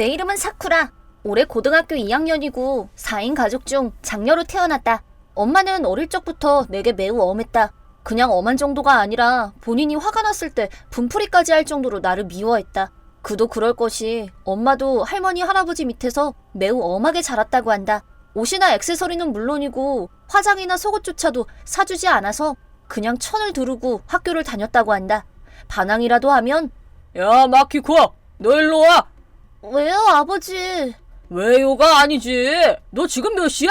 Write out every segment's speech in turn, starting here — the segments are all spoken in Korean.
내 이름은 사쿠라. 올해 고등학교 2학년이고 4인 가족 중 장녀로 태어났다. 엄마는 어릴 적부터 내게 매우 엄했다. 그냥 엄한 정도가 아니라 본인이 화가 났을 때 분풀이까지 할 정도로 나를 미워했다. 그도 그럴 것이 엄마도 할머니 할아버지 밑에서 매우 엄하게 자랐다고 한다. 옷이나 액세서리는 물론이고 화장이나 속옷조차도 사주지 않아서 그냥 천을 두르고 학교를 다녔다고 한다. 반항이라도 하면 야, 마키코, 너 일로 와. 왜요, 아버지? 왜요가 아니지. 너 지금 몇 시야?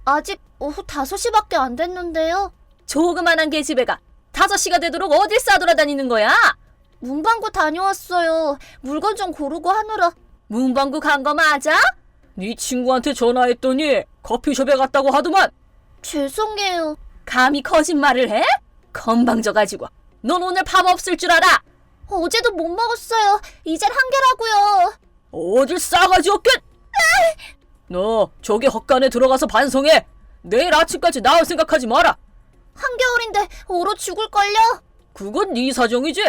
아직 오후 5시밖에 안 됐는데요. 조그만한 계집애가 5시가 되도록 어딜 싸돌아다니는 거야? 문방구 다녀왔어요. 물건 좀 고르고 하느라. 문방구 간 거 맞아? 네 친구한테 전화했더니 커피숍에 갔다고 하더만. 죄송해요. 감히 거짓말을 해? 건방져가지고. 넌 오늘 밥 없을 줄 알아? 어제도 못 먹었어요. 이젠 한 개라고요. 어딜 싸가지 없게! 너 저기 헛간에 들어가서 반성해. 내일 아침까지 나올 생각하지 마라. 한겨울인데 얼어 죽을걸요? 그건 네 사정이지.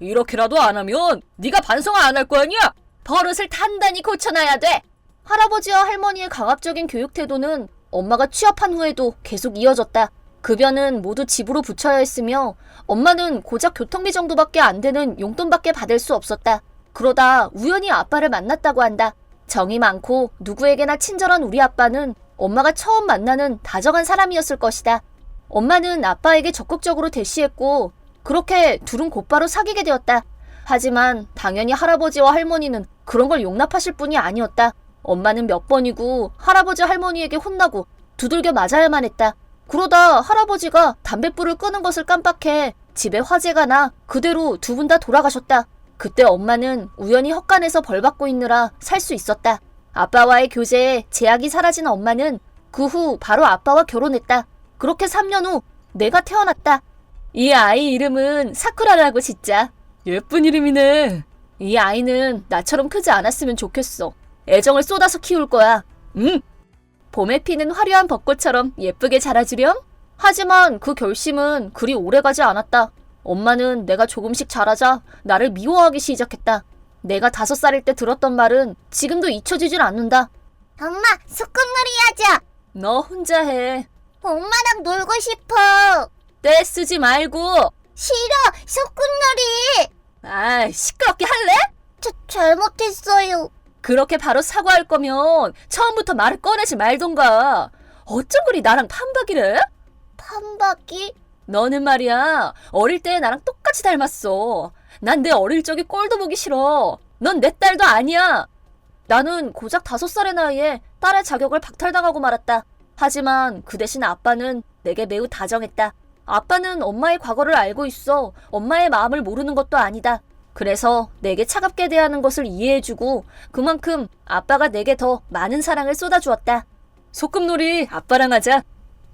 이렇게라도 안 하면 네가 반성 안 할 거 아니야. 버릇을 단단히 고쳐놔야 돼. 할아버지와 할머니의 강압적인 교육 태도는 엄마가 취업한 후에도 계속 이어졌다. 급여는 모두 집으로 붙여야 했으며 엄마는 고작 교통비 정도밖에 안 되는 용돈밖에 받을 수 없었다. 그러다 우연히 아빠를 만났다고 한다. 정이 많고 누구에게나 친절한 우리 아빠는 엄마가 처음 만나는 다정한 사람이었을 것이다. 엄마는 아빠에게 적극적으로 대시했고 그렇게 둘은 곧바로 사귀게 되었다. 하지만 당연히 할아버지와 할머니는 그런 걸 용납하실 분이 아니었다. 엄마는 몇 번이고 할아버지 할머니에게 혼나고 두들겨 맞아야만 했다. 그러다 할아버지가 담뱃불을 끄는 것을 깜빡해 집에 화재가 나 그대로 두 분 다 돌아가셨다. 그때 엄마는 우연히 헛간에서 벌 받고 있느라 살 수 있었다. 아빠와의 교제에 제약이 사라진 엄마는 그 후 바로 아빠와 결혼했다. 그렇게 3년 후 내가 태어났다. 이 아이 이름은 사쿠라라고 짓자. 예쁜 이름이네. 이 아이는 나처럼 크지 않았으면 좋겠어. 애정을 쏟아서 키울 거야. 응. 봄에 피는 화려한 벚꽃처럼 예쁘게 자라주렴. 하지만 그 결심은 그리 오래가지 않았다. 엄마는 내가 조금씩 자라자 나를 미워하기 시작했다. 내가 5살일 때 들었던 말은 지금도 잊혀지질 않는다. 엄마, 소꿉놀이 하자. 너 혼자 해. 엄마랑 놀고 싶어. 떼 쓰지 말고. 싫어, 소꿉놀이. 아, 시끄럽게 할래? 잘못했어요. 그렇게 바로 사과할 거면 처음부터 말을 꺼내지 말던가. 어쩜 그리 나랑 판박이래? 판박이? 너는 말이야, 어릴 때 나랑 똑같이 닮았어. 난 내 어릴 적이 꼴도 보기 싫어. 넌 내 딸도 아니야. 나는 고작 5살의 나이에 딸의 자격을 박탈당하고 말았다. 하지만 그 대신 아빠는 내게 매우 다정했다. 아빠는 엄마의 과거를 알고 있어 엄마의 마음을 모르는 것도 아니다. 그래서 내게 차갑게 대하는 것을 이해해주고 그만큼 아빠가 내게 더 많은 사랑을 쏟아주었다. 소꿉놀이 아빠랑 하자.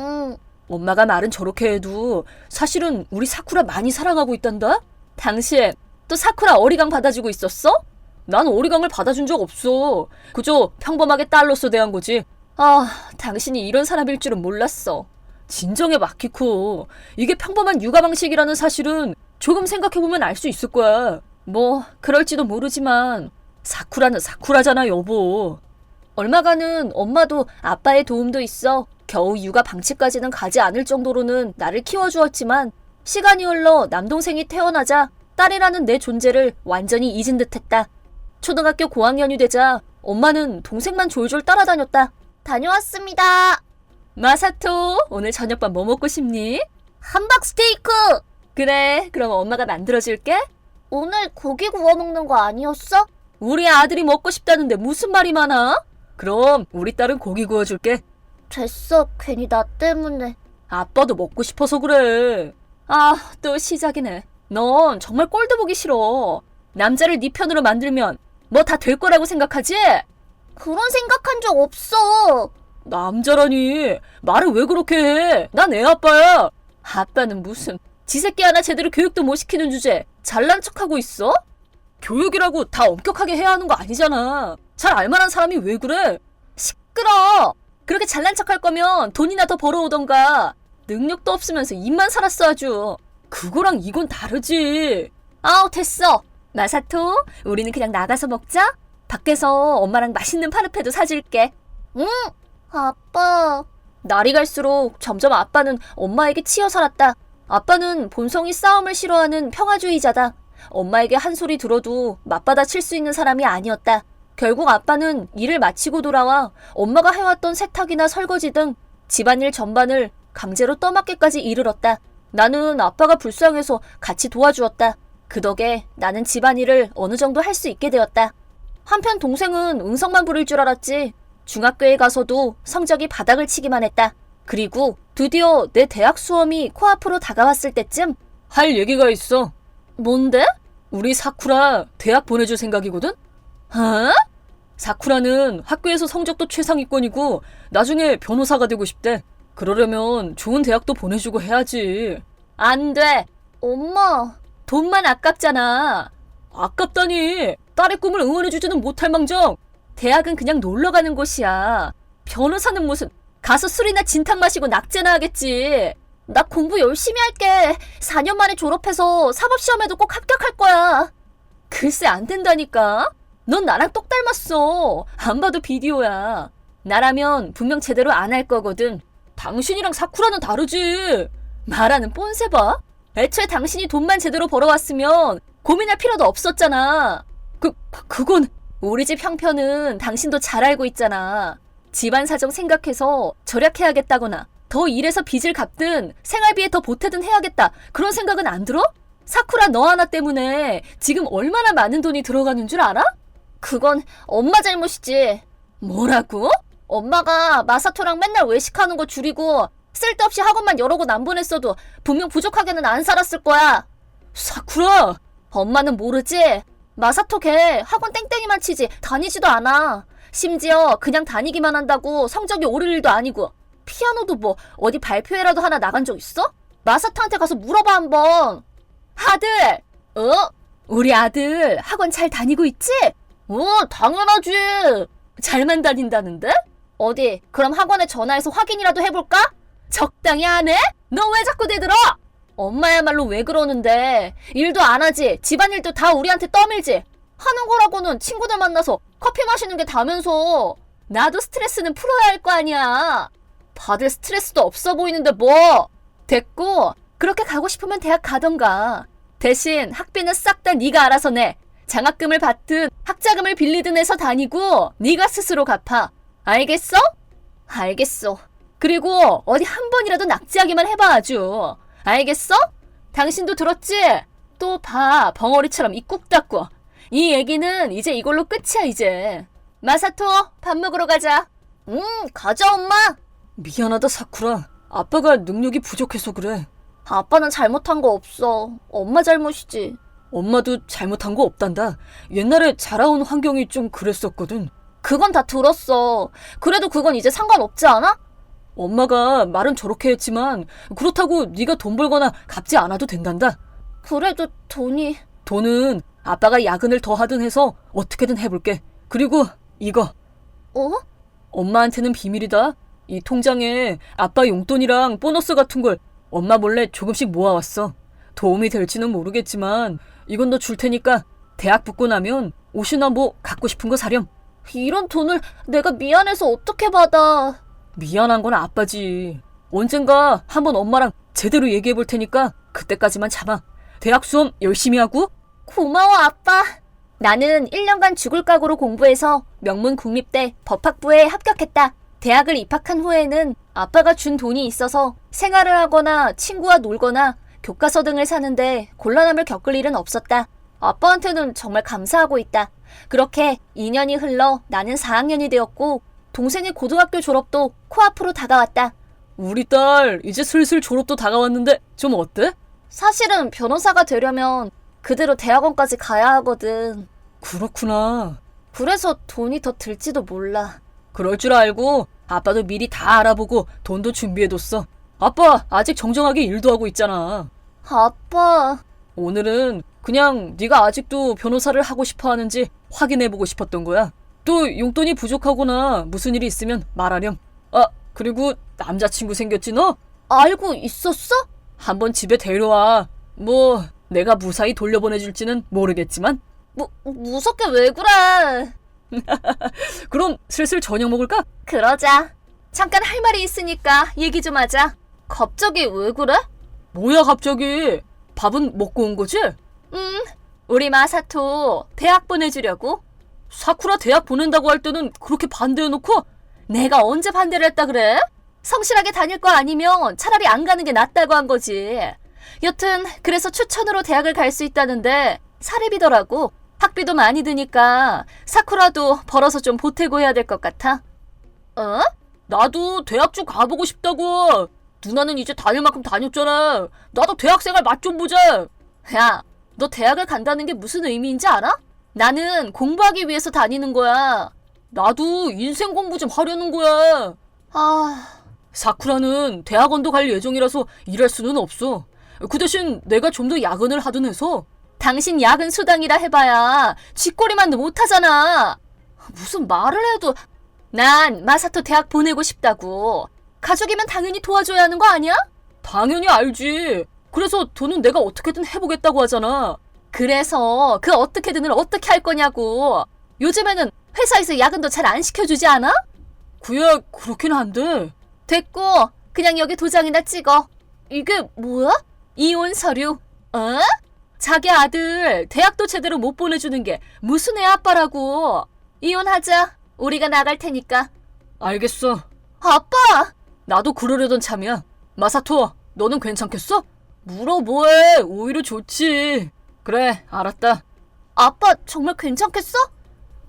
응. 엄마가 말은 저렇게 해도 사실은 우리 사쿠라 많이 사랑하고 있단다? 당신 또 사쿠라 어리광 받아주고 있었어? 난 어리광을 받아준 적 없어. 그저 평범하게 딸로서 대한 거지. 아, 당신이 이런 사람일 줄은 몰랐어. 진정해, 마키코. 이게 평범한 육아 방식이라는 사실은 조금 생각해보면 알 수 있을 거야. 뭐 그럴지도 모르지만 사쿠라는 사쿠라잖아, 여보. 얼마간은 엄마도 아빠의 도움도 있어 겨우 육아 방치까지는 가지 않을 정도로는 나를 키워주었지만 시간이 흘러 남동생이 태어나자 딸이라는 내 존재를 완전히 잊은 듯했다. 초등학교 고학년이 되자 엄마는 동생만 졸졸 따라다녔다. 다녀왔습니다. 마사토, 오늘 저녁밥 뭐 먹고 싶니? 함박 스테이크! 그래, 그럼 엄마가 만들어줄게. 오늘 고기 구워 먹는 거 아니었어? 우리 아들이 먹고 싶다는데 무슨 말이 많아? 그럼 우리 딸은 고기 구워줄게. 됐어, 괜히 나 때문에. 아빠도 먹고 싶어서 그래. 아, 또 시작이네. 넌 정말 꼴도 보기 싫어. 남자를 네 편으로 만들면 뭐 다 될 거라고 생각하지? 그런 생각한 적 없어. 남자라니. 말을 왜 그렇게 해? 난 애 아빠야. 아빠는 무슨 지 새끼 하나 제대로 교육도 못 시키는 주제에 잘난 척하고 있어? 교육이라고 다 엄격하게 해야 하는 거 아니잖아. 잘 알만한 사람이 왜 그래? 시끄러. 그렇게 잘난 척할 거면 돈이나 더 벌어오던가. 능력도 없으면서 입만 살았어 아주. 그거랑 이건 다르지. 아우, 됐어. 마사토, 우리는 그냥 나가서 먹자. 밖에서 엄마랑 맛있는 파르페도 사줄게. 응, 아빠. 날이 갈수록 점점 아빠는 엄마에게 치여 살았다. 아빠는 본성이 싸움을 싫어하는 평화주의자다. 엄마에게 한 소리 들어도 맞받아 칠 수 있는 사람이 아니었다. 결국 아빠는 일을 마치고 돌아와 엄마가 해왔던 세탁이나 설거지 등 집안일 전반을 강제로 떠맡게까지 이르렀다. 나는 아빠가 불쌍해서 같이 도와주었다. 그 덕에 나는 집안일을 어느 정도 할 수 있게 되었다. 한편 동생은 응성만 부릴 줄 알았지. 중학교에 가서도 성적이 바닥을 치기만 했다. 그리고 드디어 내 대학 수험이 코앞으로 다가왔을 때쯤 할 얘기가 있어. 뭔데? 우리 사쿠라 대학 보내줄 생각이거든? 어? 사쿠라는 학교에서 성적도 최상위권이고 나중에 변호사가 되고 싶대. 그러려면 좋은 대학도 보내주고 해야지. 안 돼. 엄마. 돈만 아깝잖아. 아깝다니. 딸의 꿈을 응원해주지는 못할 망정. 대학은 그냥 놀러가는 곳이야. 변호사는 무슨 가서 술이나 진탕 마시고 낙제나 하겠지. 나 공부 열심히 할게. 4년 만에 졸업해서 사법시험에도 꼭 합격할 거야. 글쎄 안 된다니까. 넌 나랑 똑 닮았어. 안 봐도 비디오야. 나라면 분명 제대로 안 할 거거든. 당신이랑 사쿠라는 다르지. 말하는 뽐새 봐. 애초에 당신이 돈만 제대로 벌어왔으면 고민할 필요도 없었잖아. 그건 우리 집 형편은 당신도 잘 알고 있잖아. 집안 사정 생각해서 절약해야겠다거나 더 일해서 빚을 갚든 생활비에 더 보태든 해야겠다. 그런 생각은 안 들어? 사쿠라 너 하나 때문에 지금 얼마나 많은 돈이 들어가는 줄 알아? 그건 엄마 잘못이지. 뭐라고? 엄마가 마사토랑 맨날 외식하는 거 줄이고 쓸데없이 학원만 여러 곳 안 보냈어도 분명 부족하게는 안 살았을 거야. 사쿠라! 엄마는 모르지? 마사토 걔 학원 땡땡이만 치지 다니지도 않아. 심지어 그냥 다니기만 한다고 성적이 오를 일도 아니고. 피아노도 뭐 어디 발표회라도 하나 나간 적 있어? 마사토한테 가서 물어봐 한번. 아들! 우리 아들 학원 잘 다니고 있지? 당연하지. 잘만 다닌다는데? 어디 그럼 학원에 전화해서 확인이라도 해볼까? 적당히 안 해? 너 왜 자꾸 대들어? 엄마야말로 왜 그러는데. 일도 안 하지. 집안일도 다 우리한테 떠밀지. 하는 거라고는 친구들 만나서 커피 마시는 게 다면서. 나도 스트레스는 풀어야 할 거 아니야. 받을 스트레스도 없어 보이는데 뭐. 됐고 그렇게 가고 싶으면 대학 가던가. 대신 학비는 싹 다 네가 알아서 내. 장학금을 받든 학자금을 빌리든 해서 다니고 네가 스스로 갚아. 알겠어? 알겠어. 그리고 어디 한 번이라도 낙지하기만 해봐 아주. 알겠어? 당신도 들었지? 또 봐 벙어리처럼 입 꾹 닫고. 이 얘기는 이제 이걸로 끝이야 이제. 마사토 밥 먹으러 가자. 가자 엄마. 미안하다 사쿠라. 아빠가 능력이 부족해서 그래. 아빠는 잘못한 거 없어. 엄마 잘못이지. 엄마도 잘못한 거 없단다. 옛날에 자라온 환경이 좀 그랬었거든. 그건 다 들었어. 그래도 그건 이제 상관없지 않아? 엄마가 말은 저렇게 했지만 그렇다고 네가 돈 벌거나 갚지 않아도 된단다. 그래도 돈은 아빠가 야근을 더 하든 해서 어떻게든 해볼게. 그리고 이거 엄마한테는 비밀이다. 이 통장에 아빠 용돈이랑 보너스 같은 걸 엄마 몰래 조금씩 모아왔어. 도움이 될지는 모르겠지만 이건 너 줄 테니까 대학 붙고 나면 옷이나 뭐 갖고 싶은 거 사렴. 이런 돈을 내가 미안해서 어떻게 받아. 미안한 건 아빠지. 언젠가 한번 엄마랑 제대로 얘기해 볼 테니까 그때까지만 참아. 대학 수험 열심히 하고. 고마워 아빠. 나는 1년간 죽을 각오로 공부해서 명문 국립대 법학부에 합격했다. 대학을 입학한 후에는 아빠가 준 돈이 있어서 생활을 하거나 친구와 놀거나 교과서 등을 사는데 곤란함을 겪을 일은 없었다. 아빠한테는 정말 감사하고 있다. 그렇게 2년이 흘러 나는 4학년이 되었고 동생의 고등학교 졸업도 코앞으로 다가왔다. 우리 딸 이제 슬슬 졸업도 다가왔는데 좀 어때? 사실은 변호사가 되려면 그대로 대학원까지 가야 하거든. 그렇구나. 그래서 돈이 더 들지도 몰라. 그럴 줄 알고 아빠도 미리 다 알아보고 돈도 준비해뒀어. 아빠 아직 정정하게 일도 하고 있잖아. 아빠. 오늘은 그냥 네가 아직도 변호사를 하고 싶어 하는지 확인해보고 싶었던 거야. 또 용돈이 부족하거나 무슨 일이 있으면 말하렴. 아, 그리고 남자친구 생겼지 너? 알고 있었어? 한번 집에 데려와. 뭐 내가 무사히 돌려보내줄지는 모르겠지만. 무섭게 왜 그래? 그럼 슬슬 저녁 먹을까? 그러자. 잠깐 할 말이 있으니까 얘기 좀 하자. 갑자기 왜 그래? 뭐야 갑자기? 밥은 먹고 온 거지? 우리 마사토 대학 보내주려고. 사쿠라 대학 보낸다고 할 때는 그렇게 반대해놓고 내가 언제 반대를 했다 그래? 성실하게 다닐 거 아니면 차라리 안 가는 게 낫다고 한 거지. 여튼 그래서 추천으로 대학을 갈 수 있다는데 사립이더라고. 학비도 많이 드니까 사쿠라도 벌어서 좀 보태고 해야 될 것 같아. 어? 나도 대학 좀 가보고 싶다고. 누나는 이제 다닐 만큼 다녔잖아. 나도 대학생활 맛 좀 보자. 야, 너 대학을 간다는 게 무슨 의미인지 알아? 나는 공부하기 위해서 다니는 거야. 나도 인생 공부 좀 하려는 거야. 사쿠라는 대학원도 갈 예정이라서 일할 수는 없어. 그 대신 내가 좀 더 야근을 하든 해서. 당신 야근 수당이라 해봐야 쥐꼬리만도 못하잖아. 무슨 말을 해도. 난 마사토 대학 보내고 싶다고. 가족이면 당연히 도와줘야 하는 거 아니야? 당연히 알지. 그래서 돈은 내가 어떻게든 해보겠다고 하잖아. 그래서 그 어떻게든을 어떻게 할 거냐고. 요즘에는 회사에서 야근도 잘 안 시켜주지 않아? 그야 그렇긴 한데. 됐고 그냥 여기 도장이나 찍어. 이게 뭐야? 이혼 서류. 어? 자기 아들 대학도 제대로 못 보내주는 게 무슨 애 아빠라고. 이혼하자. 우리가 나갈 테니까. 알겠어. 아빠! 나도 그러려던 참이야. 마사토, 너는 괜찮겠어? 물어보해. 오히려 좋지. 그래, 알았다. 아빠 정말 괜찮겠어?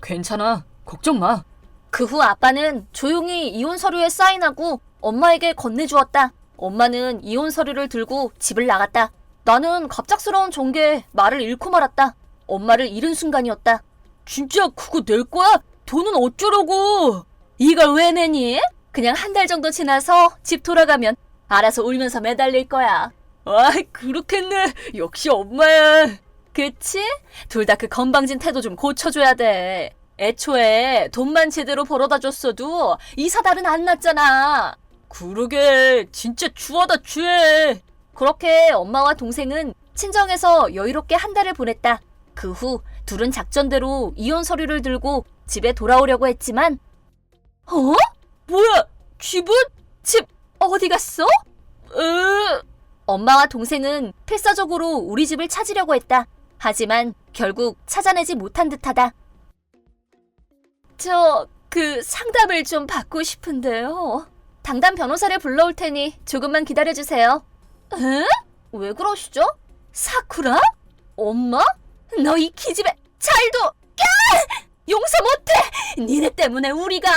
괜찮아. 걱정 마. 그 후 아빠는 조용히 이혼 서류에 사인하고 엄마에게 건네주었다. 엄마는 이혼 서류를 들고 집을 나갔다. 나는 갑작스러운 전개에 말을 잃고 말았다. 엄마를 잃은 순간이었다. 진짜 그거 낼 거야? 돈은 어쩌려고? 이걸 왜 내니? 그냥 한 달 정도 지나서 집 돌아가면 알아서 울면서 매달릴 거야. 그렇겠네. 역시 엄마야. 그치? 둘 다 그 건방진 태도 좀 고쳐줘야 돼. 애초에 돈만 제대로 벌어다 줬어도 이 사달은 안 났잖아. 그러게. 진짜 추하다 추해. 그렇게 엄마와 동생은 친정에서 여유롭게 한 달을 보냈다. 그 후 둘은 작전대로 이혼 서류를 들고 집에 돌아오려고 했지만 뭐야? 집은? 집 어디 갔어? 엄마와 동생은 필사적으로 우리 집을 찾으려고 했다. 하지만 결국 찾아내지 못한 듯하다. 그 상담을 좀 받고 싶은데요. 당담 변호사를 불러올 테니 조금만 기다려주세요. 에? 왜 그러시죠? 사쿠라? 엄마? 너 이 기집애 잘도 용서 못해! 니네 때문에 우리가!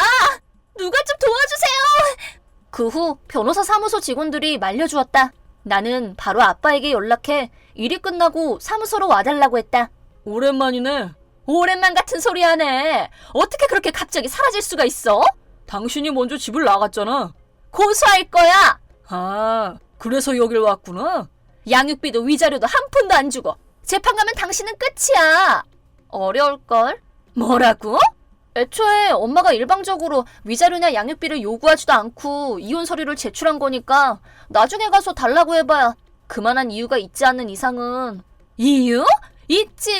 누가 좀 도와주세요! 그 후 변호사 사무소 직원들이 말려주었다. 나는 바로 아빠에게 연락해 일이 끝나고 사무소로 와달라고 했다. 오랜만이네. 오랜만 같은 소리 하네. 어떻게 그렇게 갑자기 사라질 수가 있어? 당신이 먼저 집을 나갔잖아. 고소할 거야! 그래서 여길 왔구나. 양육비도 위자료도 한 푼도 안 주고 재판 가면 당신은 끝이야. 어려울걸? 뭐라고? 애초에 엄마가 일방적으로 위자료나 양육비를 요구하지도 않고 이혼 서류를 제출한 거니까 나중에 가서 달라고 해봐야 그만한 이유가 있지 않는 이상은. 이유? 있지.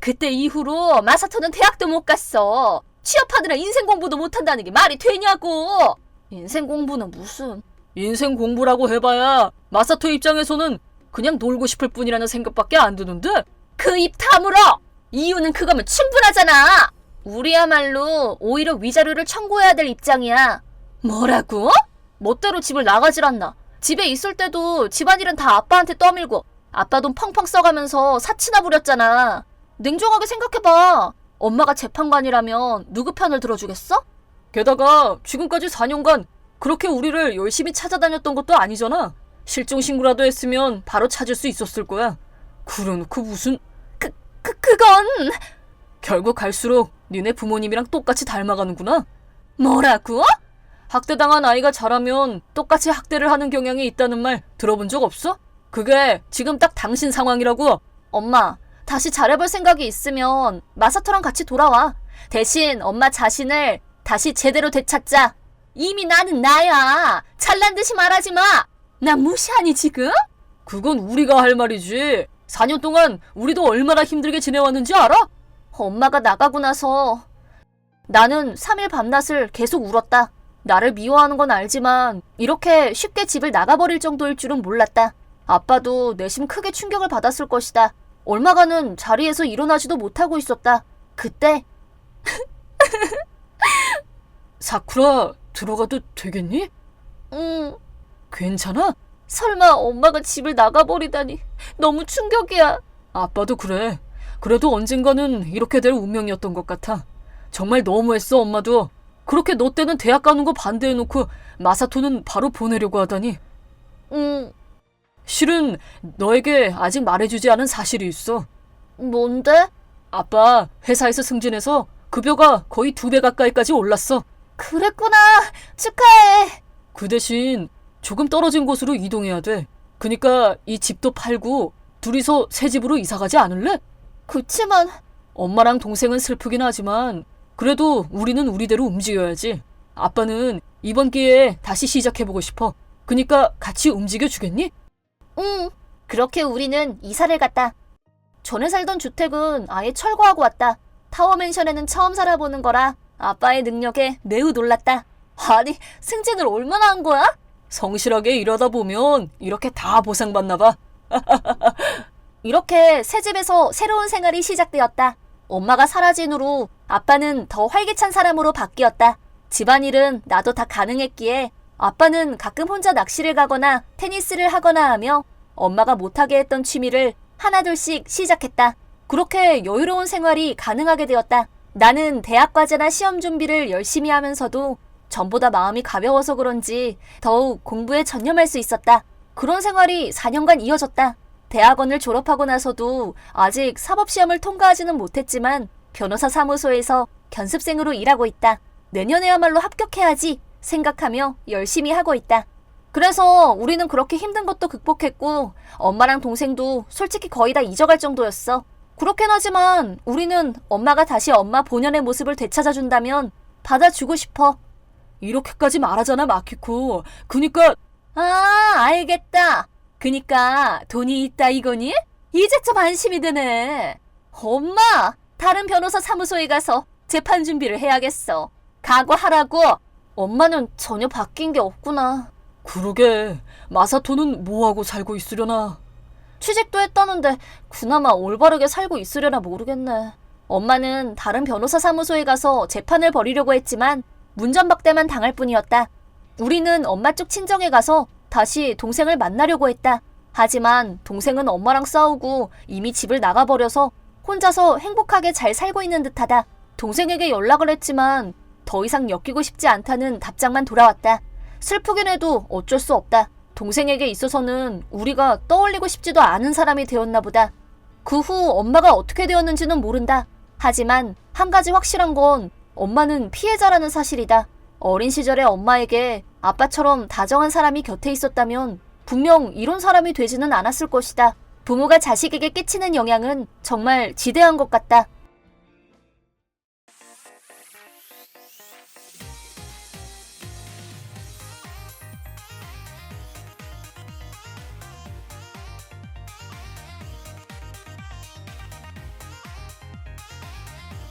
그때 이후로 마사토는 대학도 못 갔어. 취업하느라 인생 공부도 못한다는 게 말이 되냐고. 인생 공부는 무슨. 인생 공부라고 해봐야 마사토 입장에서는 그냥 놀고 싶을 뿐이라는 생각밖에 안 드는데? 그 입 다물어! 이유는 그거면 충분하잖아. 우리야말로 오히려 위자료를 청구해야 될 입장이야. 뭐라고? 멋대로 집을 나가질 않나. 집에 있을 때도 집안일은 다 아빠한테 떠밀고 아빠 돈 펑펑 써가면서 사치나 부렸잖아. 냉정하게 생각해봐. 엄마가 재판관이라면 누구 편을 들어주겠어? 게다가 지금까지 4년간 그렇게 우리를 열심히 찾아다녔던 것도 아니잖아. 실종 신고라도 했으면 바로 찾을 수 있었을 거야. 그래놓고 무슨... 그건... 결국 갈수록 니네 부모님이랑 똑같이 닮아가는구나. 뭐라고? 학대당한 아이가 자라면 똑같이 학대를 하는 경향이 있다는 말 들어본 적 없어? 그게 지금 딱 당신 상황이라고. 엄마, 다시 잘해볼 생각이 있으면 마사토랑 같이 돌아와. 대신 엄마 자신을 다시 제대로 되찾자. 이미 나는 나야. 잘난 듯이 말하지 마. 나 무시하니 지금? 그건 우리가 할 말이지. 4년 동안 우리도 얼마나 힘들게 지내왔는지 알아? 엄마가 나가고 나서 나는 3일 밤낮을 계속 울었다. 나를 미워하는 건 알지만 이렇게 쉽게 집을 나가버릴 정도일 줄은 몰랐다. 아빠도 내심 크게 충격을 받았을 것이다. 얼마간은 자리에서 일어나지도 못하고 있었다. 그때 사쿠라, 들어가도 되겠니? 응, 괜찮아? 설마 엄마가 집을 나가버리다니 너무 충격이야. 아빠도 그래. 그래도 언젠가는 이렇게 될 운명이었던 것 같아. 정말 너무했어, 엄마도. 그렇게 너 때는 대학 가는 거 반대해놓고 마사토는 바로 보내려고 하다니. 응, 실은 너에게 아직 말해주지 않은 사실이 있어. 뭔데? 아빠 회사에서 승진해서 급여가 거의 2배 가까이까지 올랐어. 그랬구나. 축하해. 그 대신 조금 떨어진 곳으로 이동해야 돼. 그니까 이 집도 팔고 둘이서 새 집으로 이사 가지 않을래? 그치만 엄마랑 동생은 슬프긴 하지만 그래도 우리는 우리대로 움직여야지. 아빠는 이번 기회에 다시 시작해보고 싶어. 그니까 같이 움직여주겠니? 응. 그렇게 우리는 이사를 갔다. 전에 살던 주택은 아예 철거하고 왔다. 타워맨션에는 처음 살아보는 거라 아빠의 능력에 매우 놀랐다. 아니, 승진을 얼마나 한 거야? 성실하게 일하다 보면 이렇게 다 보상받나 봐. 이렇게 새 집에서 새로운 생활이 시작되었다. 엄마가 사라진 후로 아빠는 더 활기찬 사람으로 바뀌었다. 집안일은 나도 다 가능했기에 아빠는 가끔 혼자 낚시를 가거나 테니스를 하거나 하며 엄마가 못하게 했던 취미를 하나둘씩 시작했다. 그렇게 여유로운 생활이 가능하게 되었다. 나는 대학 과제나 시험 준비를 열심히 하면서도 전보다 마음이 가벼워서 그런지 더욱 공부에 전념할 수 있었다. 그런 생활이 4년간 이어졌다. 대학원을 졸업하고 나서도 아직 사법시험을 통과하지는 못했지만 변호사 사무소에서 견습생으로 일하고 있다. 내년에야말로 합격해야지 생각하며 열심히 하고 있다. 그래서 우리는 그렇게 힘든 것도 극복했고 엄마랑 동생도 솔직히 거의 다 잊어갈 정도였어. 그렇긴 하지만 우리는 엄마가 다시 엄마 본연의 모습을 되찾아준다면 받아주고 싶어. 이렇게까지 말하잖아, 마키코. 그니까 아, 알겠다. 그니까 돈이 있다 이거니? 이제 좀 안심이 되네. 엄마, 다른 변호사 사무소에 가서 재판 준비를 해야겠어. 각오하라고. 엄마는 전혀 바뀐 게 없구나. 그러게. 마사토는 뭐하고 살고 있으려나. 취직도 했다는데 그나마 올바르게 살고 있으려나 모르겠네. 엄마는 다른 변호사 사무소에 가서 재판을 벌이려고 했지만 문전박대만 당할 뿐이었다. 우리는 엄마 쪽 친정에 가서 다시 동생을 만나려고 했다. 하지만 동생은 엄마랑 싸우고 이미 집을 나가버려서 혼자서 행복하게 잘 살고 있는 듯하다. 동생에게 연락을 했지만 더 이상 엮이고 싶지 않다는 답장만 돌아왔다. 슬프긴 해도 어쩔 수 없다. 동생에게 있어서는 우리가 떠올리고 싶지도 않은 사람이 되었나 보다. 그 후 엄마가 어떻게 되었는지는 모른다. 하지만 한 가지 확실한 건 엄마는 피해자라는 사실이다. 어린 시절의 엄마에게 아빠처럼 다정한 사람이 곁에 있었다면 분명 이런 사람이 되지는 않았을 것이다. 부모가 자식에게 끼치는 영향은 정말 지대한 것 같다.